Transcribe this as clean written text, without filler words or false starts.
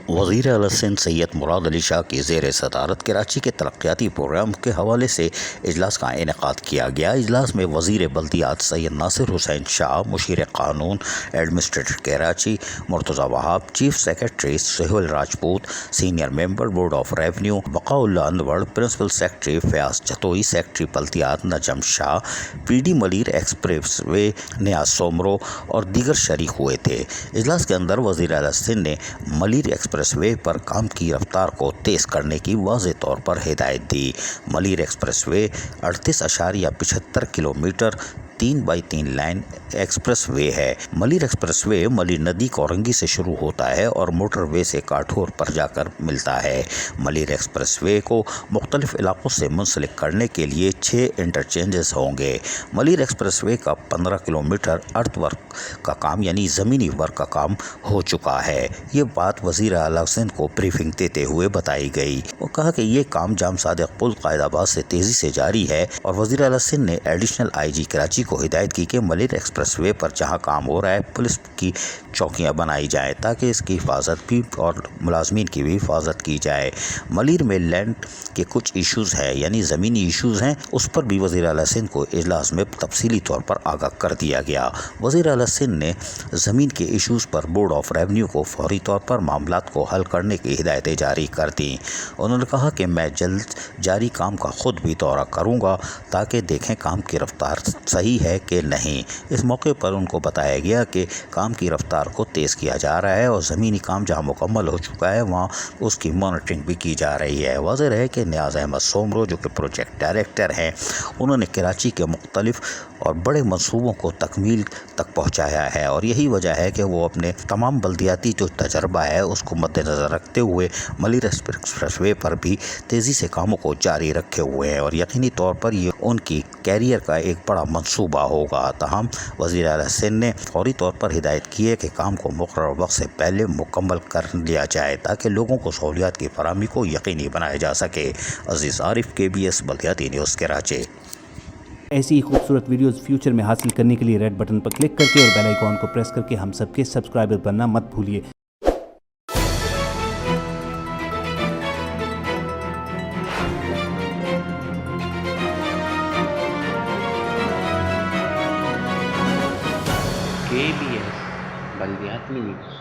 وزیر اعلیٰ سندھ سید مراد علی شاہ کی زیر صدارت کراچی کے ترقیاتی پروگرام کے حوالے سے اجلاس کا انعقاد کیا گیا۔ اجلاس میں وزیر بلدیات سید ناصر حسین شاہ، مشیر قانون administrator Karachi Murtaza Wahab, chief secretary Sohail Rajput, senior member board of revenue Baqa Ullah Anwar, principal secretary Fayyaz Jatoi, secretary بلدیات Najam Shah, P D Malir express way Niaz Soomro اور دیگر شریک ہوئے تھے۔ اجلاس کے اندر وزیر اعلیٰ سندھ نے ملیر ایکسپریس وے پر کام کی رفتار کو تیز کرنے کی واضح طور پر ہدایت دی۔ ملیر ایکسپریس وے 38.75 kilometre 3x3 line express way ہے۔ ملیر ایکسپریس وے ملیر ندی کورنگی سے شروع ہوتا ہے اور موٹر وے سے کاٹھور پر جا کر ملتا ہے۔ ملیر ایکسپریس وے کو مختلف علاقوں سے منسلک کرنے کے لیے 6 انٹرچینجز ہوں گے۔ ملیر ایکسپریس وے کا 15 کلومیٹر ارتھ ورک کا کام یعنی زمینی ورک کا کام ہو چکا ہے۔ یہ بات وزیر اعلیٰ سندھ کو بریفنگ دیتے ہوئے بتائی گئی۔ وہ کہا کہ یہ کام جام صادق پل قائد آباد سے تیزی سے جاری ہے اور وزیر اعلیٰ سندھ نے ایڈیشنل آئی جی کراچی کو ہدایت کی کہ ملیر ایکسپریس وے پر جہاں کام ہو رہا ہے پولیس کی چوکیاں بنائی جائیں تاکہ اس کی حفاظت بھی اور ملازمین کی بھی حفاظت کی جائے۔ ملیر میں لینڈ کے کچھ ایشوز ہیں یعنی زمینی ایشوز ہیں، اس پر بھی وزیر اعلیٰ سندھ کو اجلاس میں تفصیلی طور پر آگاہ کر دیا گیا۔ وزیر اعلیٰ سندھ نے زمین کے issues per board of revenue کو فوری طور پر معاملات کو حل کرنے کی ہدایتیں جاری کر دیں۔ انہوں نے کہا کہ میں جلد جاری کام کا خود بھی دورہ کروں گا تاکہ دیکھیں کام کی رفتار صحیح ہے کہ نہیں۔ اس موقع پر ان کو بتایا گیا کہ کام کی رفتار کو تیز کیا جا رہا ہے اور زمینی کام جہاں مکمل ہو چکا ہے وہاں اس کی مانیٹرنگ بھی کی جا رہی ہے۔ واضح ہے کہ نیاز احمد سومرو جو کہ پروجیکٹ ڈائریکٹر ہیں، انہوں نے کراچی کے مختلف اور بڑے منصوبوں کو تکمیل تک پہنچایا ہے اور یہی وجہ ہے کہ وہ اپنے تمام بلدیاتی جو تجربہ ہے اس کو مد نظر رکھتے ہوئے ملیر ایکسپریس وے پر بھی تیزی سے کاموں کو جاری رکھے ہوئے ہیں اور یقینی طور پر یہ ان کی کیریئر کا ایک بڑا منصوبہ ہوگا۔ تاہم وزیر اعلیٰ سندھ نے فوری طور پر ہدایت کی ہے کہ کام کو مقررہ وقت سے پہلے مکمل کر لیا جائے تاکہ لوگوں کو سہولیات کی فراہمی کو یقینی بنایا جا سکے۔ عزیز عارف، KBS بلدیاتی نیوز کراچی۔ ایسی ہی خوبصورت ویڈیوز فیوچر میں حاصل کرنے کے لیے ریڈ بٹن پر کلک کر کے اور بیل آئیکن کو پریس کر کے ہم سب کے سبسکرائبر بننا مت بھولیے۔ KBS بلدیاتی نیوز۔